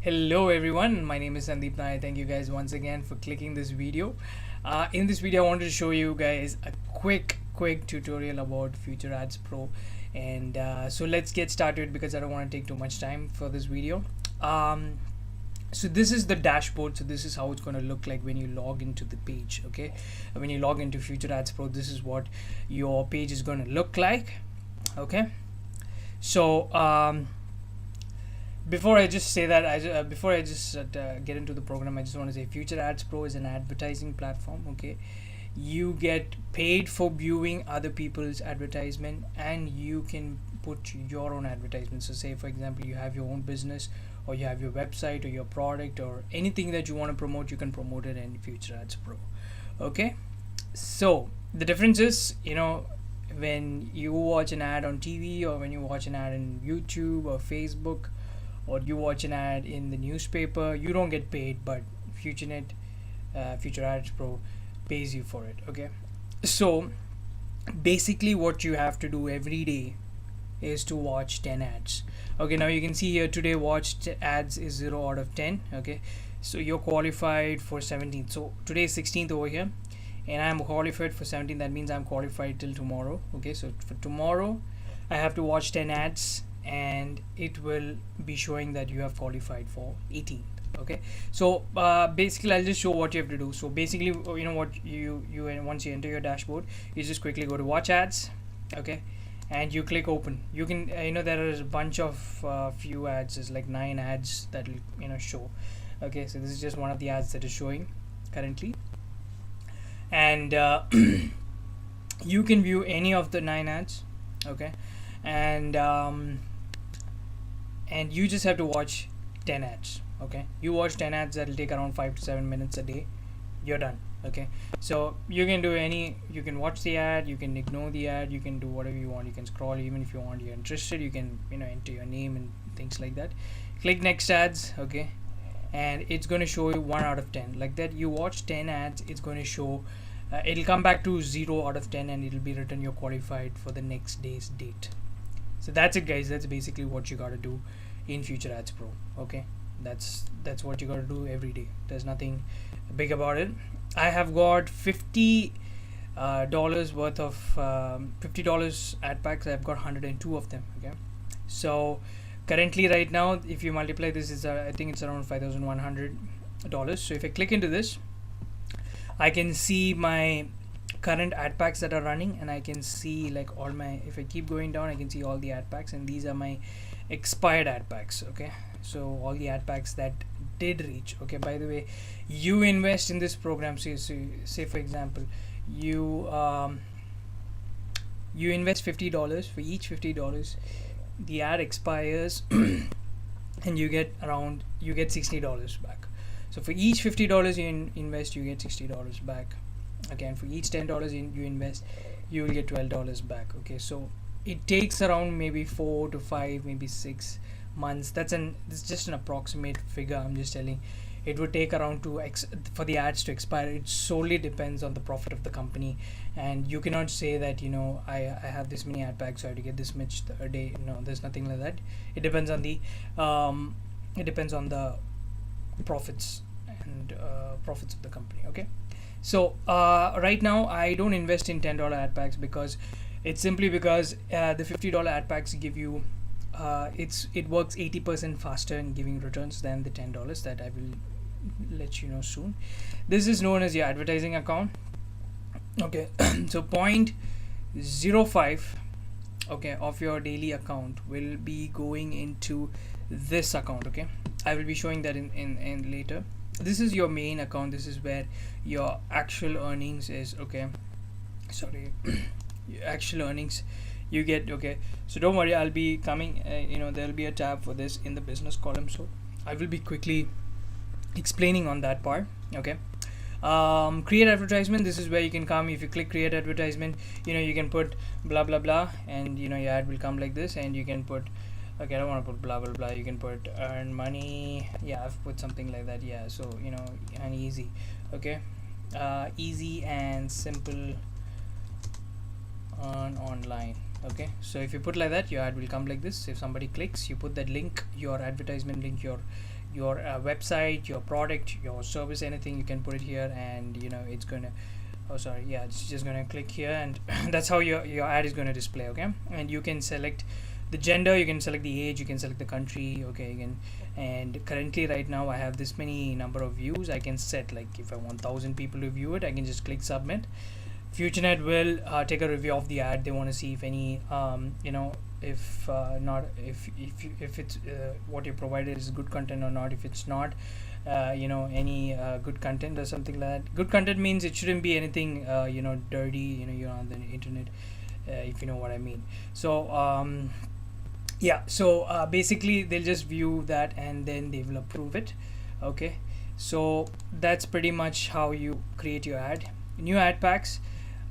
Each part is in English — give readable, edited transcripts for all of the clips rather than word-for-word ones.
Hello everyone, my name is Sandeep Nair. Thank you guys once again for clicking this video. In this video I wanted to show you guys a quick tutorial about Futureadpro, and so let's get started because I don't want to take too much time for this video. So this is the dashboard. So this is how it's going to look like when you log into the page. Okay, when you log into Futureadpro, this is what your page is going to look like. Okay, so before I just say that, before I just get into the program, I just want to say Futureadpro is an advertising platform. Okay, you get paid for viewing other people's advertisement, and you can put your own advertisement. So say for example you have your own business, or you have your website or your product or anything that you want to promote, you can promote it in Futureadpro. Okay, so the difference is, when you watch an ad on TV, or when you watch an ad in YouTube or Facebook, or you watch an ad in the newspaper, you don't get paid, but Futureadpro pays you for it. Okay, so basically what you have to do every day is to watch 10 ads. Okay, now you can see here today watched ads is 0 out of 10. Okay, so you're qualified for 17th. So today is 16th over here, and I'm qualified for 17th. That means I'm qualified till tomorrow. Okay, so for tomorrow I have to watch 10 ads, and it will be showing that you have qualified for 18th. Okay, so basically I'll just show what you have to do. So basically, what you once you enter your dashboard, you just quickly go to watch ads. Okay, and you click open. You can there is a bunch of few ads. There's like 9 ads that will show. Okay, so this is just one of the ads that is showing currently, and you can view any of the 9 ads. Okay, and you just have to watch 10 ads. Okay, you watch 10 ads, that will take around 5 to 7 minutes a day. You're done. Okay, so you can do you can watch the ad, you can ignore the ad, you can do whatever you want. You can scroll even if you want. You're interested, you can enter your name and things like that. Click next ads. Okay, and it's going to show you 1 out of 10 like that. You watch 10 ads, it's going to show it'll come back to 0 out of 10, and it'll be written you're qualified for the next day's date. So that's it, guys. That's basically what you got to do in Futureadpro. Okay, that's what you got to do every day. There's nothing big about it. I have got $50 worth of $50 ad packs. I've got 102 of them. Okay, so currently right now, if you multiply this, is I think it's around $5,100. So if I click into this, I can see my current ad packs that are running, and I can see like all my, if I keep going down, I can see all the ad packs, and these are my expired ad packs. Okay, so all the ad packs that did reach. Okay, by the way, you invest in this program. So say for example you invest $50. For each $50 the ad expires and you get $60 back. So for each $50 you invest, you get $60 back. Again, for each $10 you invest, you will get $12 back. Okay, so it takes around maybe 4 to 5, maybe 6 months. It's just an approximate figure. I'm just telling. It would take around for the ads to expire. It solely depends on the profit of the company, and you cannot say that I have this many ad packs, so I have to get this much a day. No, there's nothing like that. It depends on the profits and profits of the company. Okay, so right now I don't invest in $10 ad packs because it's simply because the $50 ad packs give you it works 80% faster in giving returns than the $10 that I will let you know soon. This is known as your advertising account. Okay, so 0.05 of your daily account will be going into this account. Okay, I will be showing that in later. This is your main account. This is where your actual earnings is. Okay, sorry, your actual earnings you get. Okay, so don't worry, I'll be coming there'll be a tab for this in the business column, so I will be quickly explaining on that part. Okay, create advertisement. This is where you can come. If you click create advertisement, you can put blah blah blah, and your ad will come like this, and you can put, okay, I don't want to put blah blah blah, you can put earn money. Yeah, I've put something like that. Yeah, so and easy. Okay, easy and simple earn online. Okay, so if you put like that, your ad will come like this. If somebody clicks, you put that link, your advertisement link, your your website, your product, your service, anything, you can put it here, and it's gonna, oh sorry, yeah, it's just gonna click here, and that's how your ad is gonna display. Okay, and you can select the gender, you can select the age, you can select the country. Okay, you can, and currently right now I have this many number of views. I can set, like, if I want 1,000 people to view it, I can just click submit. Futurenet will take a review of the ad. They want to see if any if not, if it's what you provided is good content or not. If it's not any good content or something like that. Good content means it shouldn't be anything dirty, you're on the internet, if you know what I mean. So yeah, so basically they'll just view that and then they will approve it. Okay, so that's pretty much how you create your ad. New ad packs,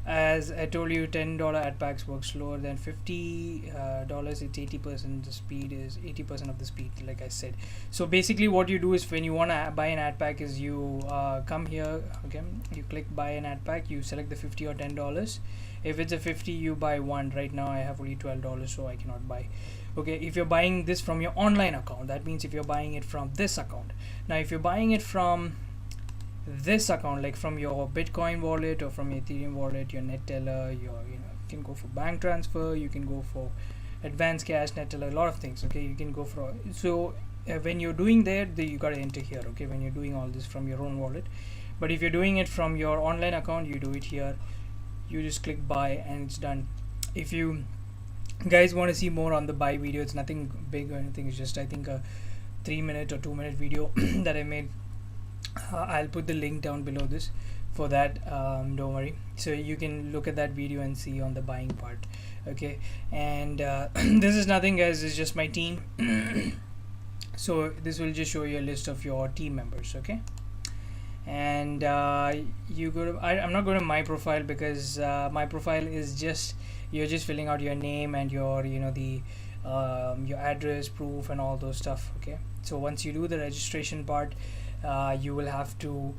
as I told you, $10 ad packs work slower than $50. It's 80%. The speed is 80% of the speed, like I said. So basically what you do is, when you want to buy an ad pack, is you come here. Okay, you click buy an ad pack, you select the 50 or $10. If it's a 50, you buy one. Right now I have only $12, so I cannot buy. Okay, if you're buying this from your online account, that means if you're buying it from this account. Now if you're buying it from this account, like from your Bitcoin wallet or from your Ethereum wallet, your Neteller, you can go for bank transfer, you can go for advanced cash, Neteller, a lot of things. Okay, you can go for, so when you're doing that, you got to enter here. Okay, when you're doing all this from your own wallet. But if you're doing it from your online account, you do it here, you just click buy, and it's done. If you guys want to see more on the buy video, it's nothing big or anything, it's just, I think, a 3-minute or 2-minute video that I made. I'll put the link down below this for that. Don't worry, so you can look at that video and see on the buying part. Okay, and this is nothing, guys, it's just my team. So this will just show you a list of your team members. Okay, and you go to, I'm not going to my profile, because my profile is just, you're just filling out your name and your your address proof and all those stuff. Okay, so once you do the registration part, you will have to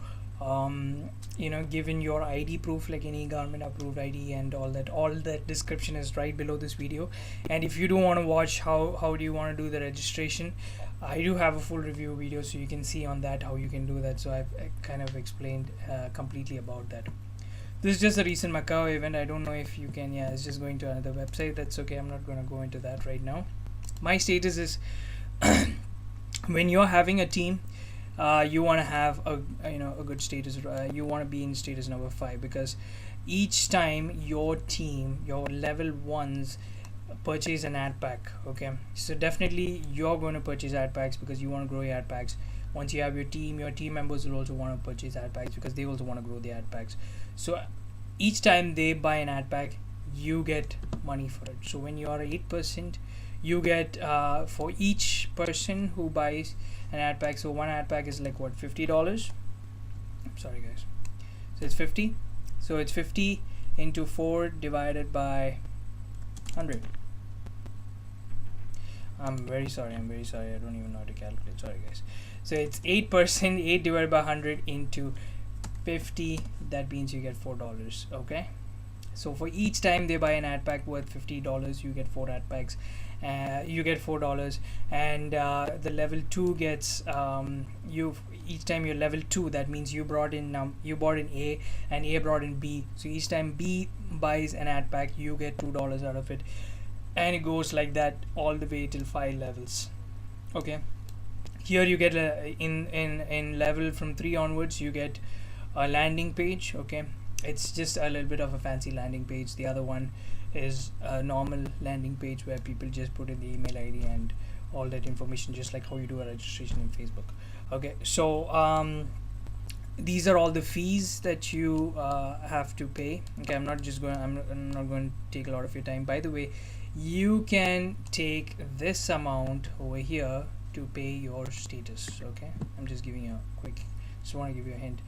give in your ID proof, like any government approved ID and all that. All that description is right below this video. And if you do want to watch how do you want to do the registration, I do have a full review video, so you can see on that how you can do that. So I've kind of explained completely about that. This is just a recent Macau event. I don't know if you can, yeah, it's just going to another website. That's okay, I'm not going to go into that right now. My status is when you're having a team, you want to have a good status. You want to be in status number 5, because each time your team, your level 1s, purchase an ad pack. Okay, so definitely you're going to purchase ad packs because you want to grow your ad packs. Once you have your team members will also want to purchase ad packs because they also want to grow the ad packs. So each time they buy an ad pack, you get money for it. So when you are 8%, you get for each person who buys an ad pack. So one ad pack is like what, $50? I'm sorry guys, so it's 50. So it's 50 into 4 divided by 100. I'm very sorry, I don't even know how to calculate, sorry guys. So it's 8%, 8 divided by 100 into 50, that means you get $4. Okay, so for each time they buy an ad pack worth $50, you get 4 ad packs. You get $4, and the level 2 gets each time you're level 2, that means you brought in A and A brought in B. So each time B buys an ad pack, you get $2 out of it, and it goes like that all the way till 5 levels. Okay, here you get in level from 3 onwards, you get a landing page. Okay, it's just a little bit of a fancy landing page. The other one is a normal landing page where people just put in the email ID and all that information, just like how you do a registration in Facebook. Okay, so these are all the fees that you have to pay. Okay, I'm not going to take a lot of your time. By the way, you can take this amount over here to pay your status. Okay, I'm just giving you a quick, just want to give you a hint.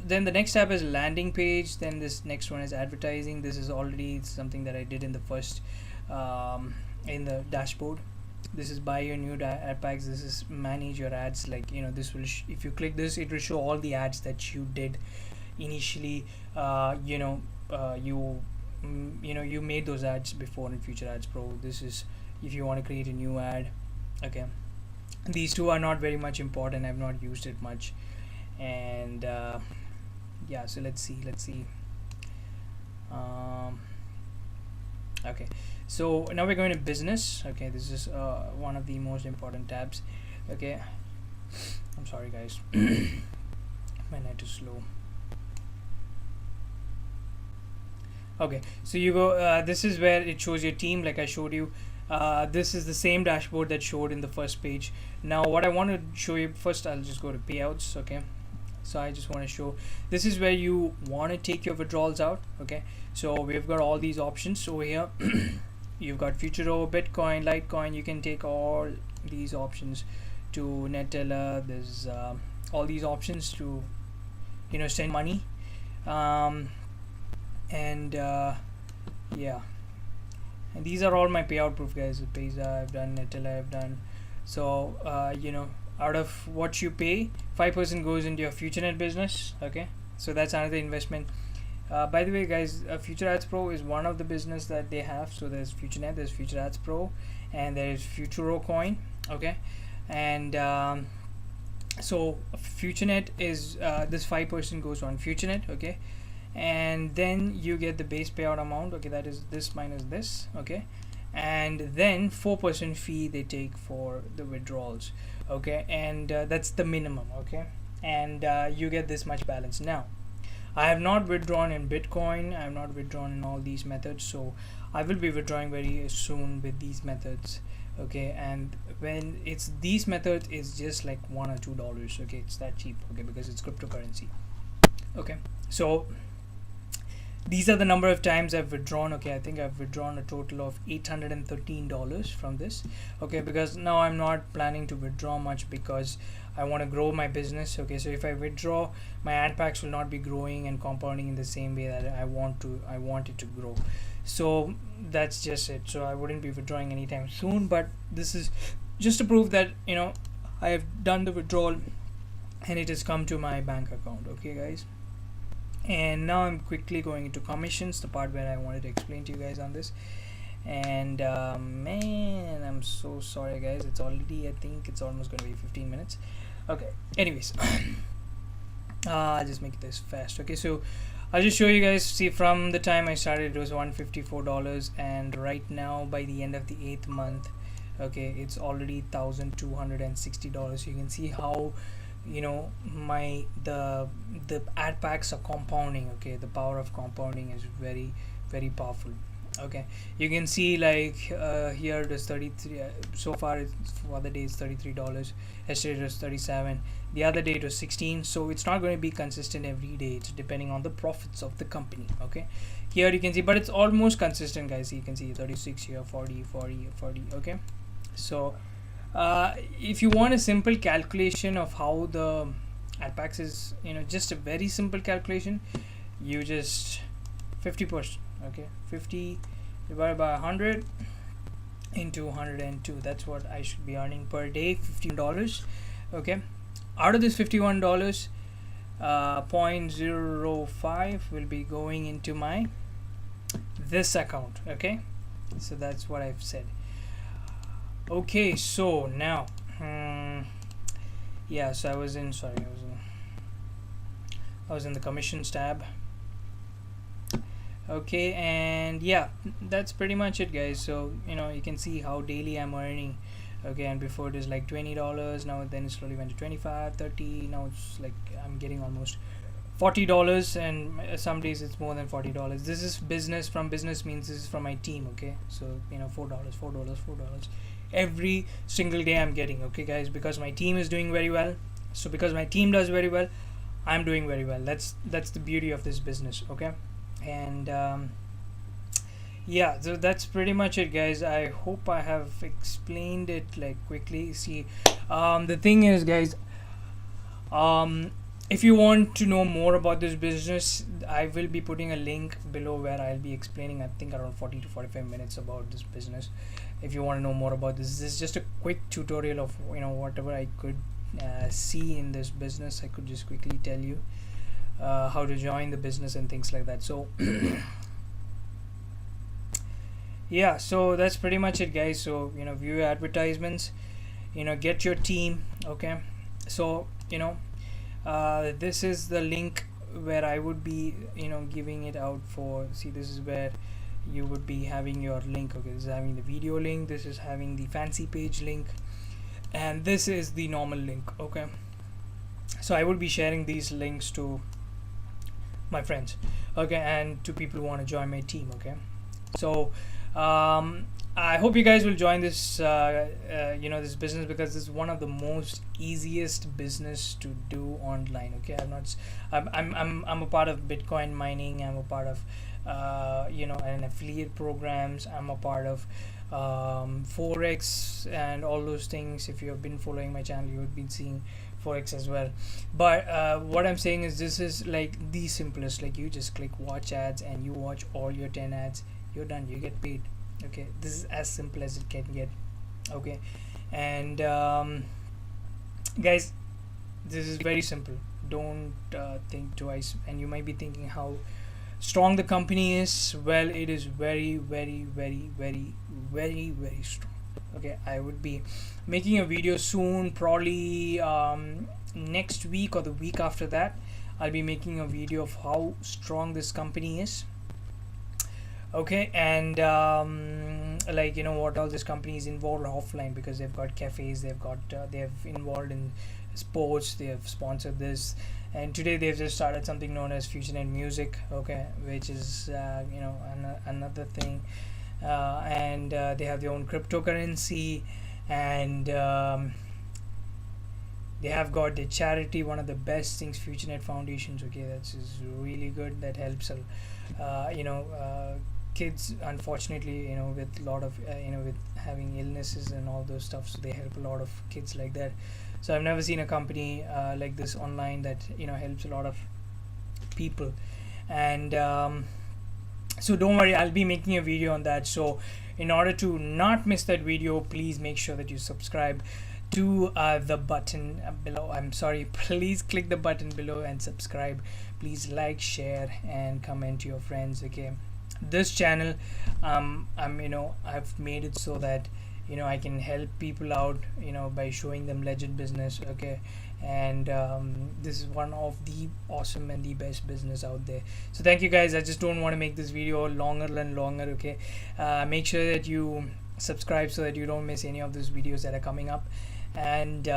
Then the next tab is landing page. Then this next one is advertising. This is already something that I did in the first in the dashboard. This is buy your new ad packs. This is manage your ads. Like, this will if you click this, it will show all the ads that you did initially. You made those ads before in Futureadpro. This is if you want to create a new ad. Okay, these two are not very much important. I've not used it much. And yeah, so let's see. Okay, so now we're going to business. Okay, this is one of the most important tabs. Okay, I'm sorry guys, my net is slow. Okay, so you go, this is where it shows your team like I showed you. This is the same dashboard that showed in the first page. Now what I want to show you first, I'll just go to payouts. Okay, so I just want to show, this is where you want to take your withdrawals out. Okay, so we've got all these options over here. You've got Futuro, Bitcoin, Litecoin. You can take all these options to Neteller. There's all these options to, you know, send money. And yeah, and these are all my payout proof, guys. Payza I've done, Neteller I've done. So you know, out of what you pay, 5% goes into your Futurenet business. Okay, so that's another investment. By the way, guys, Futureadpro is one of the business that they have. So there's Futurenet, there's Futureadpro, and there's Futuro Coin. Okay, and so Futurenet is this 5% goes on Futurenet. Okay, and then you get the base payout amount. Okay, that is this minus this. Okay, and then 4% fee they take for the withdrawals. Okay, and that's the minimum. Okay, and you get this much balance. Now I have not withdrawn in Bitcoin, I have not withdrawn in all these methods, so I will be withdrawing very soon with these methods. Okay, and when it's these methods, it's just like $1 or $2. Okay, it's that cheap. Okay, because it's cryptocurrency. Okay, so these are the number of times I've withdrawn. Okay, I think I've withdrawn a total of $813 from this. Okay, because now I'm not planning to withdraw much because I want to grow my business. Okay, so if I withdraw, my ad packs will not be growing and compounding in the same way that I want it to grow. So that's just it. So I wouldn't be withdrawing anytime soon, but this is just to prove that, you know, I have done the withdrawal and it has come to my bank account. Okay, guys. And now I'm quickly going into commissions, the part where I wanted to explain to you guys on this. And man, I'm so sorry guys, it's already, I think it's almost going to be 15 minutes. Okay, anyways, I'll just make this fast. Okay, so I'll just show you guys. See, from the time I started, it was $154, and right now by the end of the 8th month, okay, it's already $1,260. You can see how, you know, the ad packs are compounding. Okay, the power of compounding is very, very powerful. Okay, you can see like here it is 33. So far it's, for the day it's $33. Yesterday it was 37. The other day it was 16. So it's not going to be consistent every day. It's depending on the profits of the company. Okay, here you can see, but it's almost consistent, guys. You can see 36 here, 40, 40, 40. Okay, so if you want a simple calculation of how the ad packs is, you know, just a very simple calculation, you just 50%. Okay, 50 divided by 100 into 102. That's what I should be earning per day, $15. Okay, out of this $51, 0.05 will be going into my this account. Okay, so that's what I've said. Okay, so now yeah, so I was in the commissions tab. Okay, and yeah, that's pretty much it, guys. So, you know, you can see how daily I'm earning. Okay, and before it is like $20, now then it slowly went to 25, 30. Now it's like I'm getting almost $40, and some days it's more than $40. This is business. From business means this is from my team. Okay, so, you know, $4 every single day I'm getting. Okay, guys, because my team is doing very well. So because my team does very well, I'm doing very well. That's the beauty of this business. Okay, and yeah, so that's pretty much it, guys. I hope I have explained it like quickly. See, the thing is, guys, if you want to know more about this business, I will be putting a link below where I'll be explaining, I think, around 40 to 45 minutes about this business. If you want to know more about this is just a quick tutorial of, you know, whatever I could see in this business. I could just quickly tell you how to join the business and things like that. So yeah, so that's pretty much it, guys. So, you know, view advertisements. get your team. Okay, so this is the link where I would be giving it out for. See, this is where you would be having your link. Okay, this is having the video link, this is having the fancy page link, and this is the normal link. Okay, so I would be sharing these links to my friends, okay, and to people who want to join my team. Okay, so I hope you guys will join this this business, because it's one of the most easiest business to do online. Okay, I'm a part of Bitcoin mining, I'm a part of an affiliate programs, I'm a part of Forex and all those things. If you have been following my channel, you would be seeing Forex as well. But what I'm saying is, this is like the simplest. Like, you just click watch ads and you watch all your 10 ads, you're done, you get paid. Okay, this is as simple as it can get. Okay, and guys, this is very simple. Don't think twice. And you might be thinking how strong the company is. Well, it is very, very, very, very, very, very strong. Okay, I would be making a video soon, probably next week or the week after that. I'll be making a video of how strong this company is. Okay, and what all this company is involved offline, because they've got cafes, they've got they have involved in sports, they have sponsored this, and today they've just started something known as Futurenet Music. Okay, which is another thing, and they have their own cryptocurrency, and they have got the charity, one of the best things, Futurenet Foundations. Okay, that's is really good. That helps kids, unfortunately, with a lot of with having illnesses and all those stuff, so they help a lot of kids like that. So I've never seen a company like this online that helps a lot of people. And so don't worry, I'll be making a video on that. So in order to not miss that video, please make sure that you subscribe to the button below. I'm sorry, please click the button below and subscribe. Please like, share, and comment to your friends. Okay, this channel, I've made it so that I can help people out by showing them legit business. Okay, and this is one of the awesome and the best business out there. So thank you guys. I just don't want to make this video longer and longer. Okay, make sure that you subscribe so that you don't miss any of those videos that are coming up. And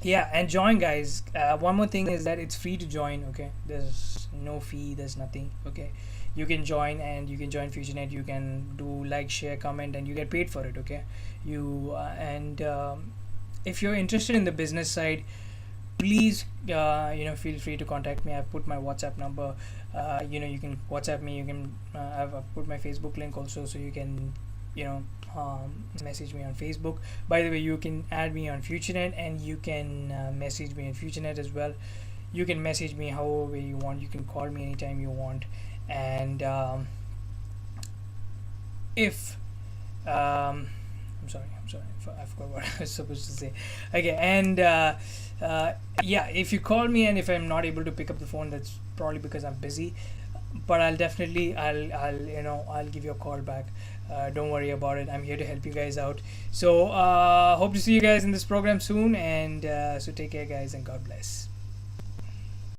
yeah, and join, guys. One more thing is that it's free to join. Okay, there's no fee, there's nothing. Okay, you can join, and you can join Futurenet. You can do like, share, comment, and you get paid for it. Okay, if you're interested in the business side, please feel free to contact me. I've put my WhatsApp number. You can WhatsApp me. You can I've put my Facebook link also, so you can message me on Facebook. By the way, you can add me on Futurenet, and you can message me on Futurenet as well. You can message me however you want. You can call me anytime you want. And if I'm sorry, I forgot what I was supposed to say. Okay, and yeah, if you call me and if I'm not able to pick up the phone, that's probably because I'm busy. But I'll definitely I'll give you a call back. Don't worry about it. I'm here to help you guys out. So hope to see you guys in this program soon, and so take care, guys, and God bless.